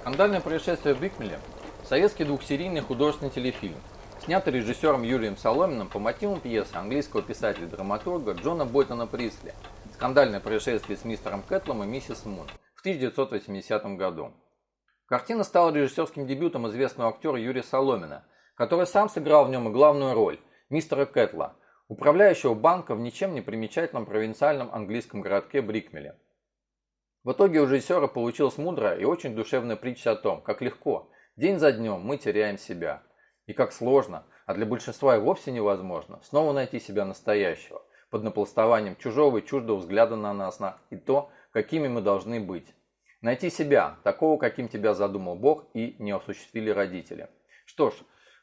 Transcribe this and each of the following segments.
Скандальное происшествие в Брикмеле – советский двухсерийный художественный телефильм, снятый режиссером Юрием Соломиным по мотивам пьесы английского писателя-драматурга Джона Бойтона Присли «Скандальное происшествие с мистером Кэтлом и миссис Мун» в 1980 году. Картина стала режиссерским дебютом известного актера Юрия Соломина, который сам сыграл в нем и главную роль – мистера Кэтла, управляющего банка в ничем не примечательном провинциальном английском городке Брикмеле. В итоге у режиссера получилась мудрая и очень душевная притча о том, как легко, день за днем мы теряем себя. И как сложно, а для большинства и вовсе невозможно, снова найти себя настоящего, под напластованием чужого и чуждого взгляда на нас и то, какими мы должны быть. Найти себя, такого, каким тебя задумал Бог и не осуществили родители. Что ж,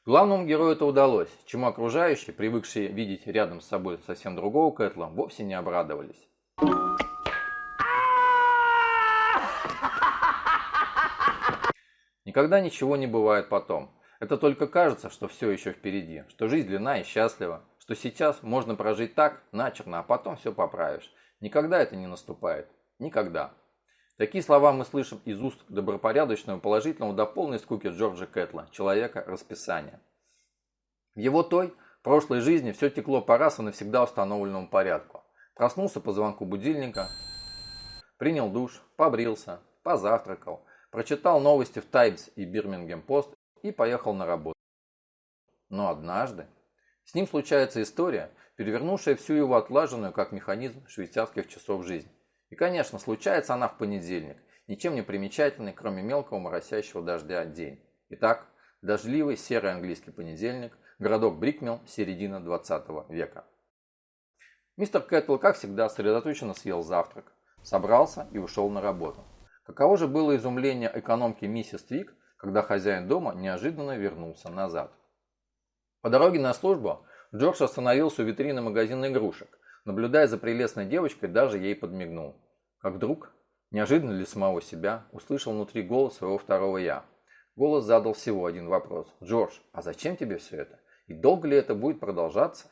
главному герою это удалось, чему окружающие, привыкшие видеть рядом с собой совсем другого Кэтла, вовсе не обрадовались. Никогда ничего не бывает потом. Это только кажется, что все еще впереди, что жизнь длинна и счастлива, что сейчас можно прожить так, начерно, а потом все поправишь. Никогда это не наступает. Никогда. Такие слова мы слышим из уст добропорядочного, положительного до полной скуки Джорджа Кэтла, человека расписания. В его той, прошлой жизни все текло по раз и навсегда установленному порядку. Проснулся по звонку будильника, принял душ, побрился, позавтракал, прочитал новости в Таймс и Бирмингем Пост и поехал на работу. Но однажды с ним случается история, перевернувшая всю его отлаженную как механизм швейцарских часов жизнь. И, конечно, случается она в понедельник, ничем не примечательный, кроме мелкого моросящего дождя день. Итак, дождливый серый английский понедельник, городок Брикмел, середина 20 века. Мистер Кэтл, как всегда, сосредоточенно съел завтрак, собрался и ушел на работу. Каково же было изумление экономки миссис Твик, когда хозяин дома неожиданно вернулся назад. По дороге на службу Джордж остановился у витрины магазина игрушек, наблюдая за прелестной девочкой, даже ей подмигнул. Как вдруг, неожиданно для самого себя, услышал внутри голос своего второго «я». Голос задал всего один вопрос. «Джордж, а зачем тебе все это? И долго ли это будет продолжаться?»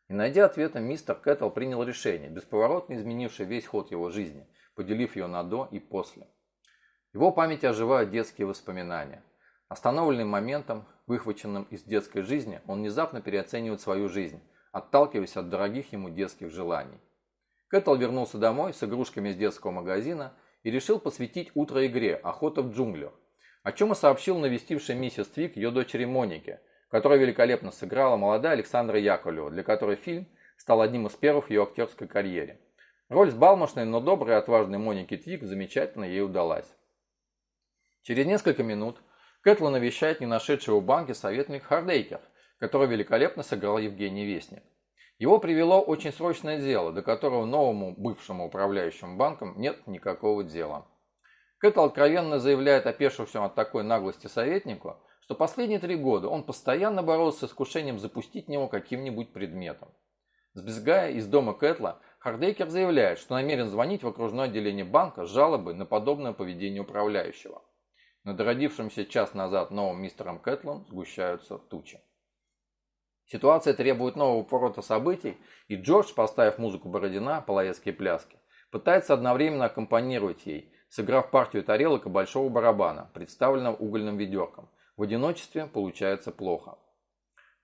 Не найдя ответа, мистер Кэтл принял решение, бесповоротно изменившее весь ход его жизни, поделив ее на «до» и «после». В его памяти оживают детские воспоминания. Остановленным моментом, выхваченным из детской жизни, он внезапно переоценивает свою жизнь, отталкиваясь от дорогих ему детских желаний. Кэтл вернулся домой с игрушками из детского магазина и решил посвятить утро игре «Охота в джунглях», о чем и сообщил навестившая миссис Твик ее дочери Монике, которая великолепно сыграла молодая Александра Яковлева, для которой фильм стал одним из первых в ее актерской карьере. Роль взбалмошной, но доброй и отважной Моники Твик замечательно ей удалась. Через несколько минут Кэтла навещает не нашедшего в банке советник Хардейкер, который великолепно сыграл Евгений Вестник. Его привело очень срочное дело, до которого новому бывшему управляющему банком нет никакого дела. Кэтл откровенно заявляет опешившему от такой наглости советнику, что последние 3 года он постоянно боролся с искушением запустить в него каким-нибудь предметом. Сбегая из дома Кэтла, Хардейкер заявляет, что намерен звонить в окружное отделение банка с жалобой на подобное поведение управляющего. Над родившимся час назад новым мистером Кэтлом сгущаются тучи. Ситуация требует нового поворота событий, и Джордж, поставив музыку Бородина, половецкие пляски, пытается одновременно аккомпанировать ей, сыграв партию тарелок и большого барабана, представленного угольным ведерком. В одиночестве получается плохо.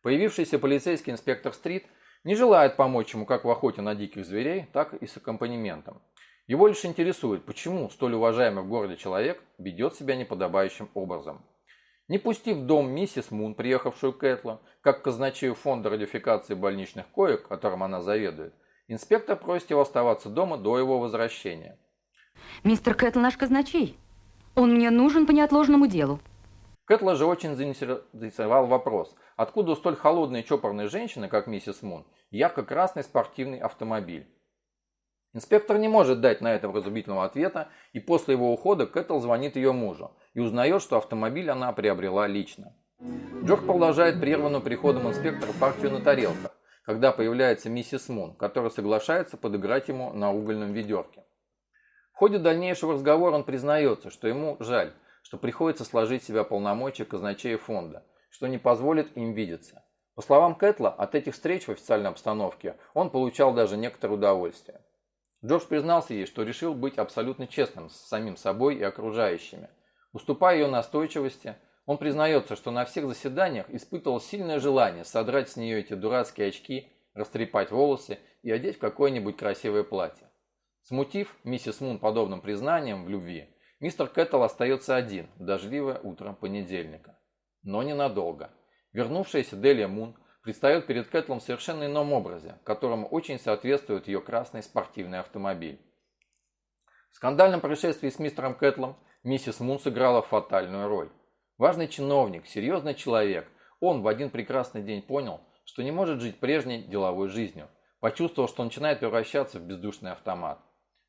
Появившийся полицейский инспектор Стрит не желает помочь ему как в охоте на диких зверей, так и с аккомпанементом. Его лишь интересует, почему столь уважаемый в городе человек ведет себя неподобающим образом. Не пустив в дом миссис Мун, приехавшую к Кэтлу, как казначею фонда радиофикации больничных коек, которым она заведует, инспектор просит его оставаться дома до его возвращения. Мистер Кэтл наш казначей. Он мне нужен по неотложному делу. Кэтла же очень заинтересовал вопрос, откуда у столь холодной и чопорной женщины, как миссис Мун, ярко-красный спортивный автомобиль. Инспектор не может дать на это вразумительного ответа, и после его ухода Кэтл звонит ее мужу и узнает, что автомобиль она приобрела лично. Джордж продолжает прерванную приходом инспектора партию на тарелках, когда появляется миссис Мун, которая соглашается подыграть ему на угольном ведерке. В ходе дальнейшего разговора он признается, что ему жаль, что приходится сложить в себя полномочия казначея фонда, что не позволит им видеться. По словам Кэтла, от этих встреч в официальной обстановке он получал даже некоторое удовольствие. Джордж признался ей, что решил быть абсолютно честным с самим собой и окружающими. Уступая ее настойчивости, он признается, что на всех заседаниях испытывал сильное желание содрать с нее эти дурацкие очки, растрепать волосы и одеть в какое-нибудь красивое платье. Смутив миссис Мун подобным признанием в любви, мистер Кэттл остается один в дождливое утро понедельника. Но ненадолго. Вернувшаяся Делия Мун предстает перед Кэтлом в совершенно ином образе, которому очень соответствует ее красный спортивный автомобиль. В скандальном происшествии с мистером Кэтлом миссис Мун сыграла фатальную роль. Важный чиновник, серьезный человек, он в один прекрасный день понял, что не может жить прежней деловой жизнью, почувствовал, что начинает превращаться в бездушный автомат.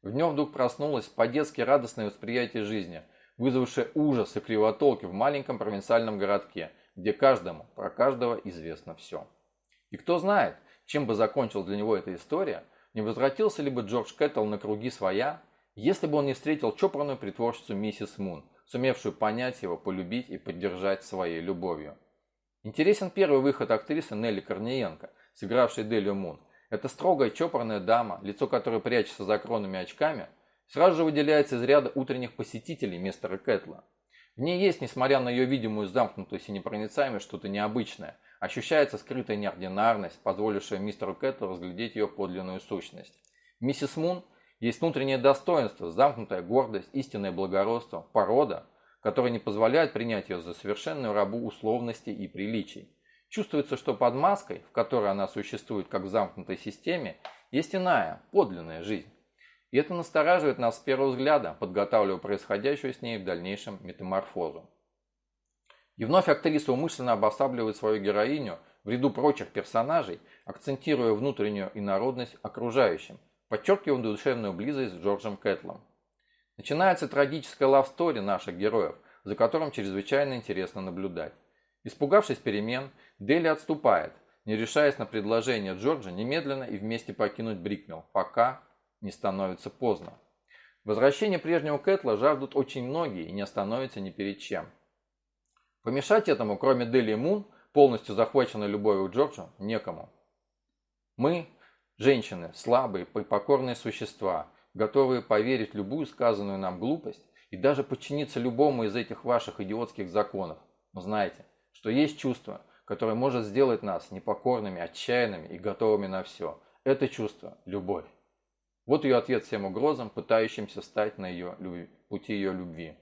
В нем вдруг проснулось по-детски радостное восприятие жизни, вызвавшее ужас и кривотолки в маленьком провинциальном городке, где каждому про каждого известно все. И кто знает, чем бы закончилась для него эта история, не возвратился ли бы Джордж Кэттл на круги своя, если бы он не встретил чопорную притворщицу миссис Мун, сумевшую понять его, полюбить и поддержать своей любовью. Интересен первый выход актрисы Нелли Корниенко, сыгравшей Делию Мун. Эта строгая чопорная дама, лицо которой прячется за огромными очками, сразу же выделяется из ряда утренних посетителей мистера Кэттла. В ней есть, несмотря на ее видимую замкнутость и непроницаемость, что-то необычное. Ощущается скрытая неординарность, позволившая мистеру Кэтлу разглядеть ее подлинную сущность. Миссис Мун есть внутреннее достоинство, замкнутая гордость, истинное благородство, порода, которая не позволяет принять ее за совершенную рабу условностей и приличий. Чувствуется, что под маской, в которой она существует как в замкнутой системе, есть иная, подлинная жизнь. И это настораживает нас с первого взгляда, подготавливая происходящую с ней в дальнейшем метаморфозу. И вновь актриса умышленно обосабливает свою героиню в ряду прочих персонажей, акцентируя внутреннюю инородность окружающим, подчеркивая душевную близость с Джорджем Кэтлом. Начинается трагическая лавстори наших героев, за которым чрезвычайно интересно наблюдать. Испугавшись перемен, Дели отступает, не решаясь на предложение Джорджа немедленно и вместе покинуть Брикмилл, пока не становится поздно. Возвращение прежнего Кэтла жаждут очень многие и не остановятся ни перед чем. Помешать этому, кроме Делии Мун, полностью захваченной любовью к Джорджу, некому. Мы, женщины, слабые, покорные существа, готовые поверить в любую сказанную нам глупость и даже подчиниться любому из этих ваших идиотских законов. Но знайте, что есть чувство, которое может сделать нас непокорными, отчаянными и готовыми на все. Это чувство – любовь. Вот ее ответ всем угрозам, пытающимся встать на пути ее любви.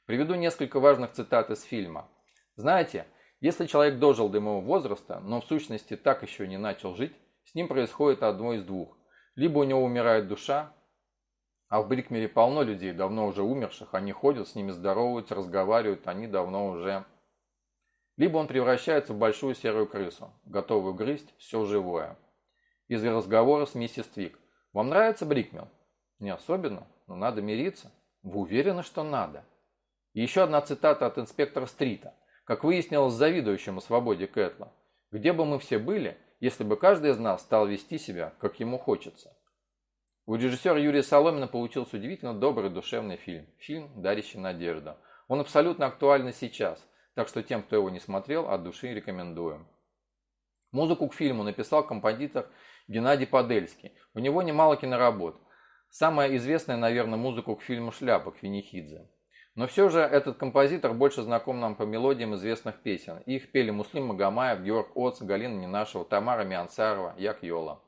Приведу несколько важных цитат из фильма. Знаете, если человек дожил до моего возраста, но в сущности так еще и не начал жить, с ним происходит одно из двух. Либо у него умирает душа, а в Брикмилле полно людей, давно уже умерших, они ходят, с ними здороваются, разговаривают, они давно уже... Либо он превращается в большую серую крысу, готовую грызть все живое. Из разговора с миссис Твик. Вам нравится Брикмилл? Не особенно, но надо мириться. Вы уверены, что надо? И еще одна цитата от инспектора Стрита, как выяснилось завидующему свободе Кэтла. Где бы мы все были, если бы каждый из нас стал вести себя, как ему хочется? У режиссера Юрия Соломина получился удивительно добрый душевный фильм. Фильм, дарящий надежду. Он абсолютно актуален сейчас, так что тем, кто его не смотрел, от души рекомендуем. Музыку к фильму написал композитор Геннадий Подельский. У него немало киноработ. Самая известная, наверное, музыку к фильму «Шляпа» Квинихидзе. Но все же этот композитор больше знаком нам по мелодиям известных песен. Их пели Муслим Магомаев, Георг Оц, Галина Ненашева, Тамара Миансарова, Як Йола.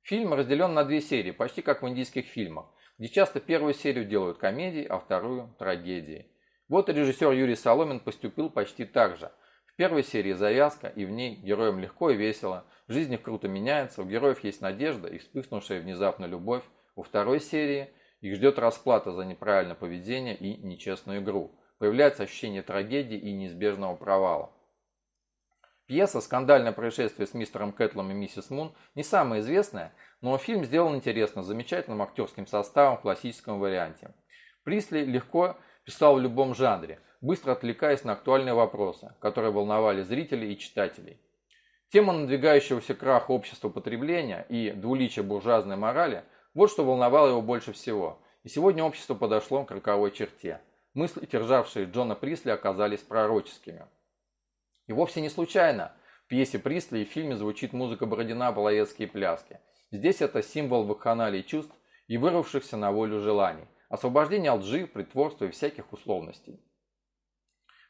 Фильм разделен на две серии, почти как в индийских фильмах, где часто первую серию делают комедией, а вторую – трагедией. Вот и режиссер Юрий Соломин поступил почти так же. В первой серии завязка, и в ней героям легко и весело, жизнь их круто меняется, у героев есть надежда и вспыхнувшая внезапно любовь. Во второй серии их ждет расплата за неправильное поведение и нечестную игру. Появляется ощущение трагедии и неизбежного провала. Пьеса «Скандальное происшествие с мистером Кэтлом и миссис Мун» не самая известная, но фильм сделан интересно, с замечательным актерским составом в классическом варианте. Присли легко писал в любом жанре, быстро отвлекаясь на актуальные вопросы, которые волновали зрителей и читателей. Тема надвигающегося краха общества потребления и двуличия буржуазной морали – вот что волновало его больше всего. И сегодня общество подошло к роковой черте. Мысли, державшие Джона Присли, оказались пророческими. И вовсе не случайно в пьесе Присли и в фильме звучит музыка Бородина «Половецкие пляски». Здесь это символ вакханалии чувств и вырвавшихся на волю желаний, освобождение от лжи, притворства и всяких условностей.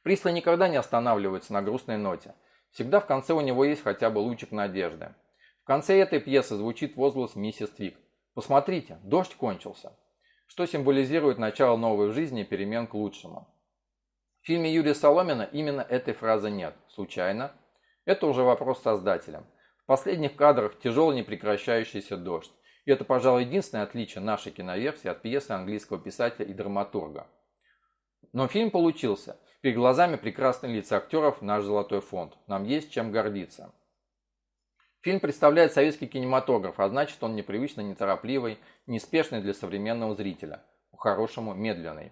Прислый никогда не останавливается на грустной ноте. Всегда в конце у него есть хотя бы лучик надежды. В конце этой пьесы звучит возглас миссис Твик. «Посмотрите, дождь кончился», что символизирует начало новой жизни и перемен к лучшему. В фильме Юрия Соломина именно этой фразы нет. Случайно? Это уже вопрос создателям. В последних кадрах тяжелый непрекращающийся дождь. И это, пожалуй, единственное отличие нашей киноверсии от пьесы английского писателя и драматурга. Но фильм получился. Перед глазами прекрасные лица актеров, наш золотой фонд. Нам есть чем гордиться. Фильм представляет советский кинематограф, а значит он непривычно неторопливый, неспешный для современного зрителя. По-хорошему медленный.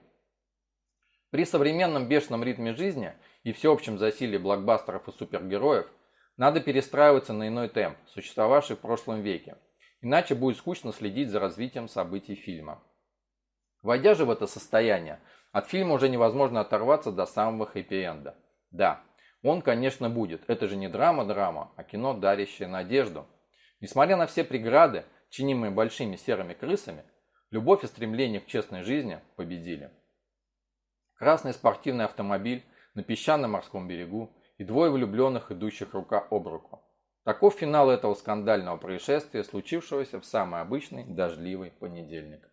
При современном бешеном ритме жизни и всеобщем засилии блокбастеров и супергероев надо перестраиваться на иной темп, существовавший в прошлом веке. Иначе будет скучно следить за развитием событий фильма. Войдя же в это состояние, от фильма уже невозможно оторваться до самого хэппи-энда. Да, он, конечно, будет. Это же не драма-драма, а кино, дарящее надежду. Несмотря на все преграды, чинимые большими серыми крысами, любовь и стремление к честной жизни победили. Красный спортивный автомобиль на песчаном морском берегу и двое влюбленных, идущих рука об руку. Таков финал этого скандального происшествия, случившегося в самый обычный дождливый понедельник.